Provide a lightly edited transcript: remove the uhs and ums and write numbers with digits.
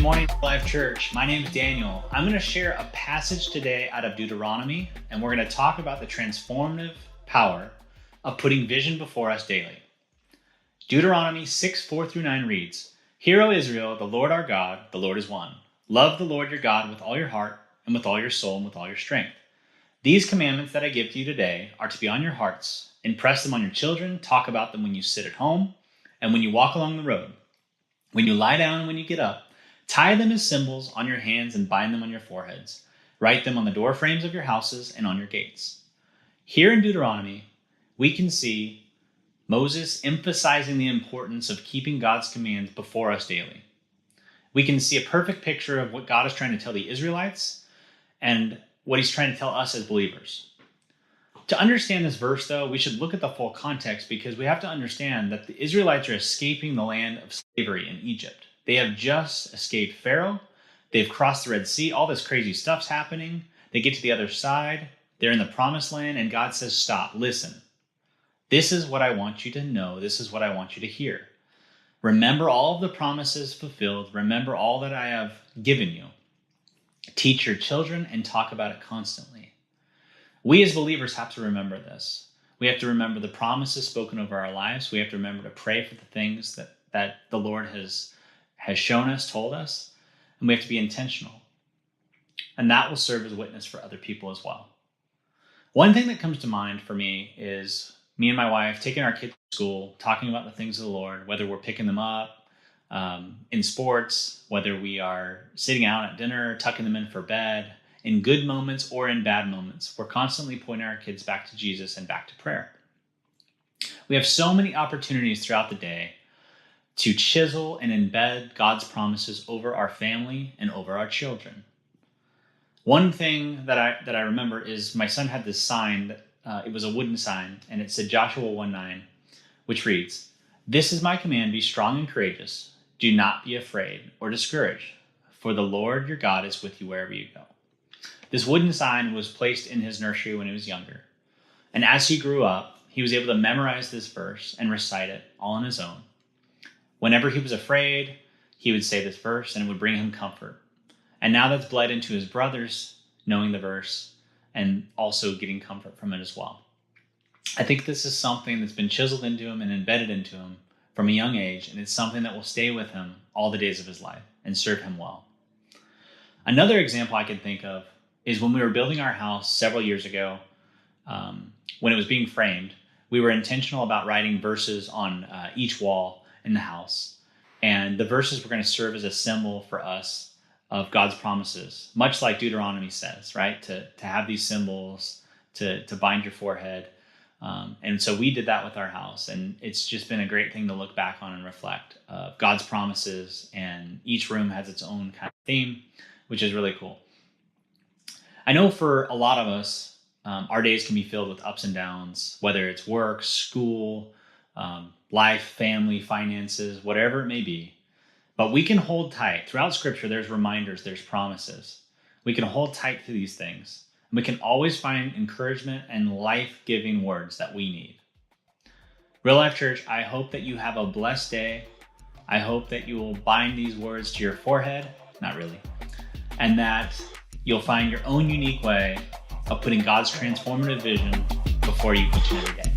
morning, Life Church. My name is Daniel. I'm going to share a passage today out of Deuteronomy, and we're going to talk about the transformative power of putting vision before us daily. Deuteronomy 6:4-9 reads, "Hear, O Israel, the Lord our God, the Lord is one. Love the Lord your God with all your heart and with all your soul and with all your strength. These commandments that I give to you today are to be on your hearts. Impress them on your children. Talk about them when you sit at home and when you walk along the road. When you lie down and when you get up, tie them as symbols on your hands and bind them on your foreheads. Write them on the door frames of your houses and on your gates." Here in Deuteronomy, we can see Moses emphasizing the importance of keeping God's commands before us daily. We can see a perfect picture of what God is trying to tell the Israelites and what he's trying to tell us as believers. To understand this verse, though, we should look at the full context because we have to understand that the Israelites are escaping the land of slavery in Egypt. They have just escaped Pharaoh. They've crossed the Red Sea. All this crazy stuff's happening. They get to the other side. They're in the promised land, and God says, "Stop, listen. This is what I want you to know. This is what I want you to hear. Remember all of the promises fulfilled. Remember all that I have given you. Teach your children and talk about it constantly." We as believers have to remember this. We have to remember the promises spoken over our lives. We have to remember to pray for the things that the Lord has shown us, told us, and we have to be intentional. And that will serve as a witness for other people as well. One thing that comes to mind for me is me and my wife taking our kids to school, talking about the things of the Lord, whether we're picking them up in sports, whether we are sitting out at dinner, tucking them in for bed, in good moments or in bad moments. We're constantly pointing our kids back to Jesus and back to prayer. We have so many opportunities throughout the day to chisel and embed God's promises over our family and over our children. One thing that I remember is my son had this sign, it was a wooden sign, and it said Joshua 1:9, which reads, "This is my command, be strong and courageous. Do not be afraid or discouraged, for the Lord your God is with you wherever you go." This wooden sign was placed in his nursery when he was younger. And as he grew up, he was able to memorize this verse and recite it all on his own. Whenever he was afraid, he would say this verse and it would bring him comfort. And now that's bled into his brothers knowing the verse and also getting comfort from it as well. I think this is something that's been chiseled into him and embedded into him from a young age, and it's something that will stay with him all the days of his life and serve him well. Another example I can think of is when we were building our house several years ago, when it was being framed, we were intentional about writing verses on each wall in the house. And the verses were going to serve as a symbol for us of God's promises, much like Deuteronomy says, right? To have these symbols, to bind your forehead. And so we did that with our house. And it's just been a great thing to look back on and reflect of God's promises. And each room has its own kind of theme, which is really cool. I know for a lot of us, our days can be filled with ups and downs, whether it's work, school, life, family, finances, whatever it may be. But we can hold tight. Throughout Scripture, there's reminders, there's promises. We can hold tight to these things. And we can always find encouragement and life-giving words that we need. Real Life Church, I hope that you have a blessed day. I hope that you will bind these words to your forehead. Not really. And that you'll find your own unique way of putting God's transformative vision before you each and every day.